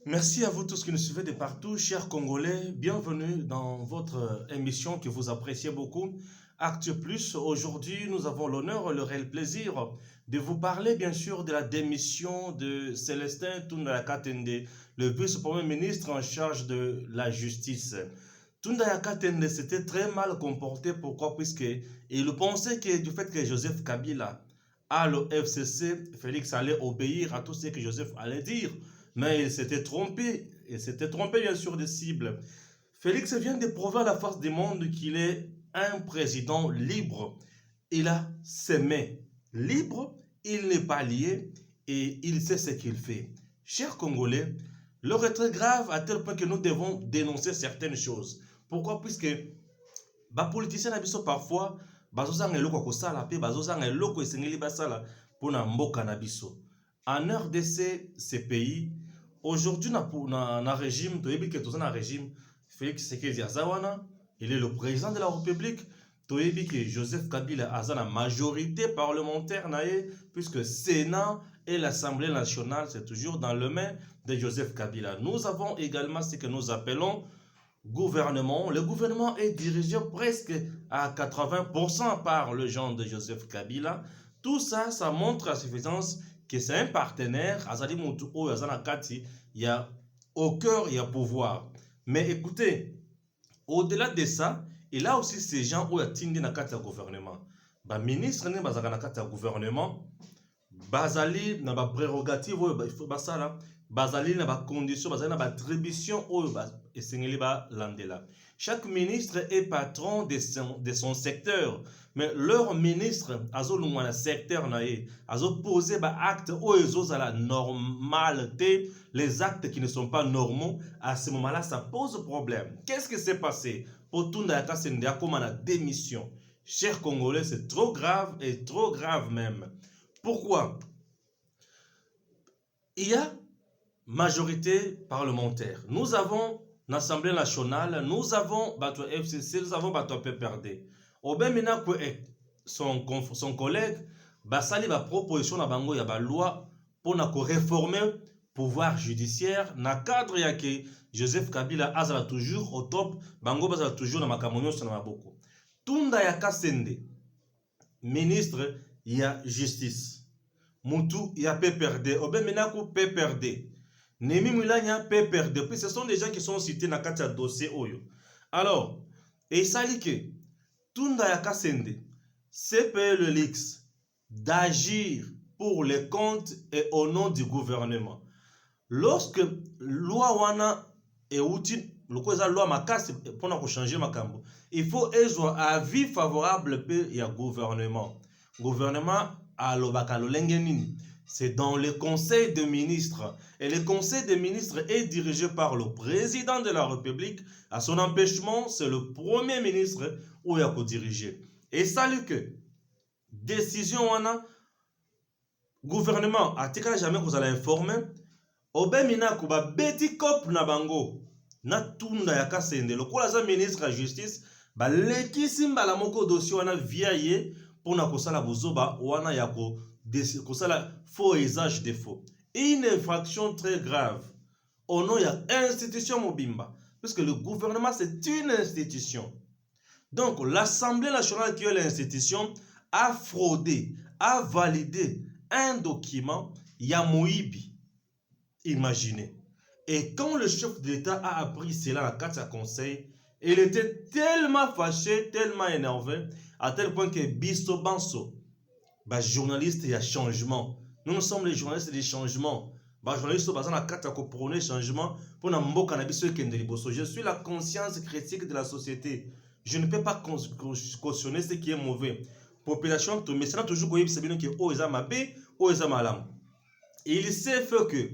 Merci à vous tous qui nous suivez de partout, chers Congolais. Bienvenue dans votre émission que vous appréciez beaucoup, Actu Plus. Aujourd'hui, nous avons l'honneur et le réel plaisir de vous parler, bien sûr, de la démission de Célestin Tundaya Katende, le vice-premier ministre en charge de la justice. Tundaya Katende s'était très mal comporté. Pourquoi? Puisque il pensait que du fait que Joseph Kabila à le FCC, Félix allait obéir à tout ce que Joseph allait dire. Mais il s'était trompé. Il s'était trompé, bien sûr, de cible. Félix vient de prouver à la face du monde qu'il est un président libre. Il a ses mains libres, il n'est pas lié et il sait ce qu'il fait. Chers Congolais, l'heure est très grave à tel point que nous devons dénoncer certaines choses. Pourquoi? Puisque les politiciens parfois bazozanga eloko ya kosala pe bazozanga eloko esengeli basala mpona mboka na biso. En RDC, ce pays, aujourd'hui na régime, toyebi ke toza na régime Félix Tshisekedi aza il est le président de la République. Toyebi ke Joseph Kabila aza na majorité parlementaire na ye, puisque Sénat et l'Assemblée nationale, c'est toujours dans le main de Joseph Kabila. Nous avons également ce que nous appelons gouvernement. Le gouvernement est dirigé presque à 80% par le genre de Joseph Kabila. Tout ça, ça montre à suffisance que c'est un partenaire. Azali Moutou, Azana Kati, il y a au cœur, il y a pouvoir. Mais écoutez, au-delà de ça, il a aussi ces gens où il y a Tindi na Kati gouvernement. Ba ministre ne bazaka na Kati gouvernement. Bazali na ba prérogative il faut basala. Bazali na ba condition, bazali na ba attribution esengeli ba landela. Chaque ministre est patron de son secteur, mais leur ministre azo lungwa na secteur na ye, azo poser ba acte o ezo za la normalité, les actes qui ne sont pas normaux. À ce moment-là, ça pose problème. Qu'est-ce qui s'est passé pour Tundaya Katende comme la démission? Chers Congolais, c'est trop grave et trop grave même. Pourquoi? Il y a majorité parlementaire. Nous avons l'Assemblée nationale, nous avons Bato FCC, nous avons Bato PPRD. Obemina son collègue, basali ba proposition na bango ya ba loi pour na réformer pouvoir judiciaire na cadre ya ke Joseph Kabila azala toujours au top, bango bazala toujours na makamonyo na maboko. Tundaya Katende, ministre ya justice. Moutou ya PPRD, Obemina ko PPRD. Nemi Moulania PPRD. Puis ce sont des gens qui sont cités dans le dossier Oyo. Alors, et ça dit que Tundaya Katende, CPE le Lix, d'agir pour les comptes et au nom du gouvernement. Lorsque loi wana est outil, le loi makasi pour changer makambo, il faut avoir avis favorable pe ya gouvernement. Gouvernement à l'obakalo lengenini. C'est dans le conseil des ministres. Et le conseil des ministres est dirigé par le président de la République. À son empêchement, c'est le premier ministre où il a dirigé. Et salut que décision on a gouvernement a tika jamais que vous allez informer. Obemina kuba beti kop na bango na Tundaya Katende le kola ministre de la justice ba leki simba la moko dossier wana via ye pour na kosala bozoba wana yako kosala faux usage de faux. Une infraction très grave. Au nom, il y a institution Mobimba. Parce que le gouvernement, c'est une institution. Donc, l'Assemblée nationale, qui est l'institution, a fraudé, a validé un document, Yamoibi. Imaginez. Et quand le chef de l'État a appris cela à 4 conseil, il était tellement fâché, tellement énervé, à tel point que Bisto Banso, bah, journaliste, il y a changement. Nous sommes les journalistes des changements. Bah, journaliste, prôner changement pour je suis la conscience critique de la société. Je ne peux pas cautionner ce qui est mauvais. Population, mais c'est toujours que il s'est fait que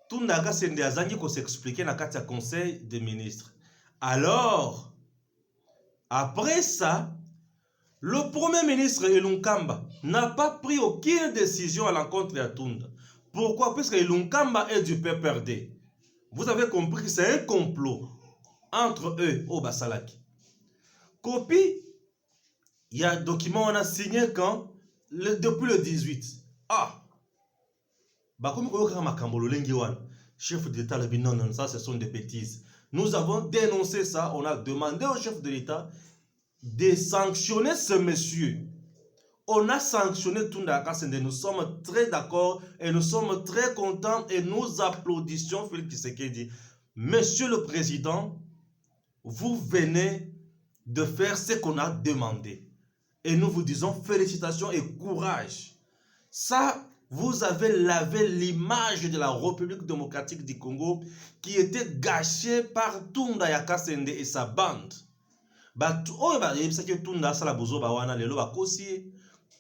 Tundaya Katende azangi ko s'expliquer na kati ya conseil des ministres. Alors, après ça, le premier ministre Ilunkamba n'a pas pris aucune décision à l'encontre de Tunda. Pourquoi? Puisque Ilunkamba est du PPRD. Vous avez compris que c'est un complot entre eux au Basalaki. Copie, il y a un document on a signé quand depuis le 18. Ah, bah comme makambo lengi wana. chef d'État a dit non, non, ça ce sont des bêtises. Nous avons dénoncé ça, on a demandé au chef de l'État de sanctionner ce monsieur. On a sanctionné Tunda Kasende, nous sommes très d'accord et nous sommes très contents et nous applaudissons Félix Tshisekedi. Monsieur le Président, vous venez de faire ce qu'on a demandé. Et nous vous disons félicitations et courage. Ça, vous avez lavé l'image de la République démocratique du Congo qui était gâchée par Tunda Yakasende et sa bande.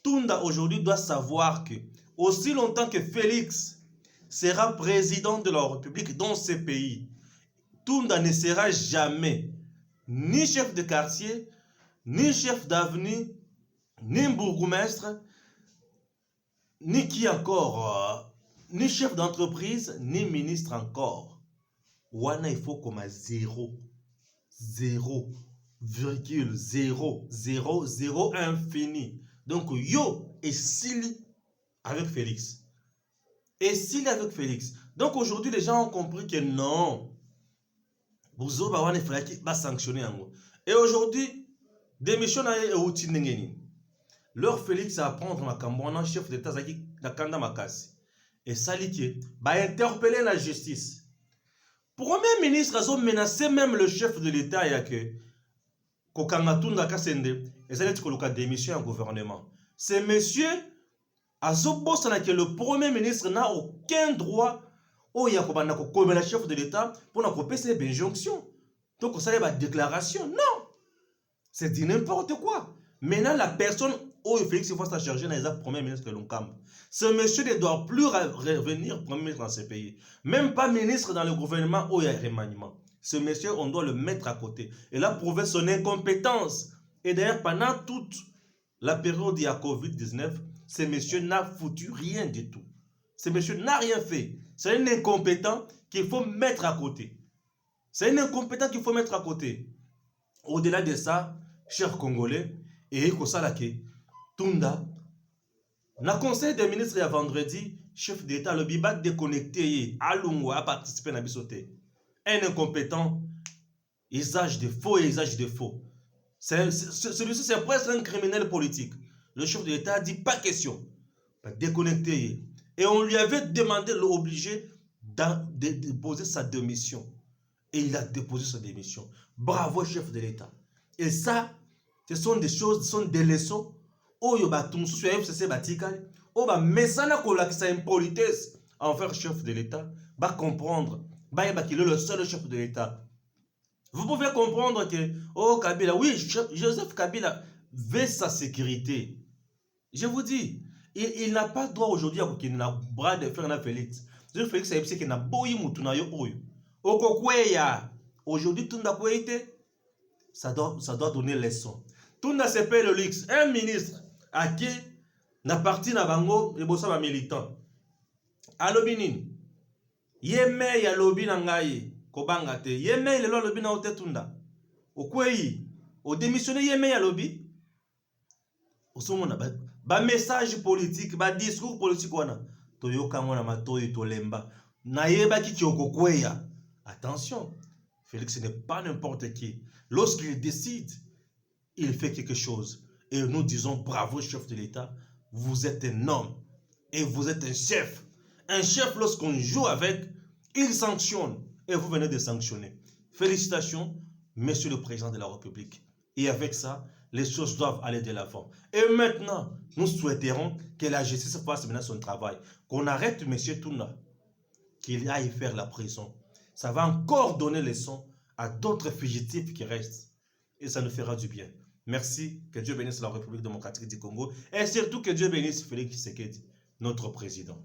Tunda aujourd'hui doit savoir que aussi longtemps que Félix sera président de la République dans ce pays, Tunda ne sera jamais ni chef de quartier, ni chef d'avenue, ni bourgmestre, ni qui encore, ni chef d'entreprise, ni ministre encore. Wana il faut comme à 0,000 infini. Donc yo est Sili avec Félix. Et Sili avec Félix. Donc aujourd'hui les gens ont compris que non. Bouzo Bawane Fraki va sanctionner. Et aujourd'hui, démission et outil n'engeni. Leur Félix à prendre ma cambouana, chef d'État Zaki Nakanda Makasi. Et Saliki va interpeller la justice. Premier ministre a menacé même le chef de l'État et que Kokangatunda Kasende et ça dit que démission au gouvernement. Ce monsieur a que le premier ministre n'a aucun droit au Yakobana comme le chef de l'État pour n'accomplir ces injonctions. Donc ça y est ma déclaration. Non, c'est dit n'importe quoi. Maintenant la personne où Félix va se charger dans les premier ministre de l'Oncam. Ce monsieur ne doit plus revenir premier ministre dans ce pays. Même pas ministre dans le gouvernement où il y a remaniement. Ce monsieur, on doit le mettre à côté. Et là, prouver son incompétence. Et d'ailleurs, pendant toute la période de la COVID-19, ce monsieur n'a foutu rien du tout. Ce monsieur n'a rien fait. C'est un incompétent qu'il faut mettre à côté. C'est un incompétent qu'il faut mettre à côté. Au-delà de ça, chers Congolais, et Kosalake, Tunda, na conseil des ministres il y a vendredi, chef d'État, le bibat déconnecté, à Lungu, a participé à la bisoté. Un incompétent, usage de faux et usage de faux. Celui-ci, c'est presque un criminel politique. Le chef de l'État a dit pas question. Déconnecté. Et on lui avait demandé, l'obliger de déposer sa démission. Et il a déposé sa démission. Bravo, chef de l'État. Et ça, ce sont des choses, ce sont des leçons. Oh, il y a tout ce FCC batikal. Oh, bah, mais ça n'a qu'au sa impolitesse envers le chef de l'État. Va comprendre. Bah, qu'il est le seul chef de l'État. Vous pouvez comprendre que, oh, Kabila, oui, Joseph Kabila veut sa sécurité. Je vous dis, il n'a pas droit aujourd'hui à qu'il n'a bras de fer à Félix. Joseph Félix a dit qu'il n'a pas eu moutouna yo oyo. Okokweya. Aujourd'hui, tout n'a pas été. Ça doit donner leçon. Tout n'a pas le luxe. Un ministre à qui n'a parti na bango et bossa ba militant. Alobinin. Yeme ya lobi na ngai kobanga te. Yeme le lobi na ote tunda. Okweyi. O démissionner yeme ya lobi. Osomona ba message politique, ba discours politique wana. Toyoka mona matoyi tolemba. Na yeba ki okokweya. Attention. Félix n'est pas n'importe qui. Lorsqu'il décide, il fait quelque chose. Et nous disons bravo, chef de l'État. Vous êtes un homme. Et vous êtes un chef. Un chef, lorsqu'on joue avec, il sanctionne. Et vous venez de sanctionner. Félicitations, monsieur le président de la République. Et avec ça, les choses doivent aller de l'avant. Et maintenant, nous souhaiterons que la justice fasse maintenant son travail. Qu'on arrête monsieur Tunda, qu'il aille faire la prison. Ça va encore donner leçon à d'autres fugitifs qui restent. Et ça nous fera du bien. Merci. Que Dieu bénisse la République démocratique du Congo. Et surtout que Dieu bénisse Félix Tshisekedi, notre président.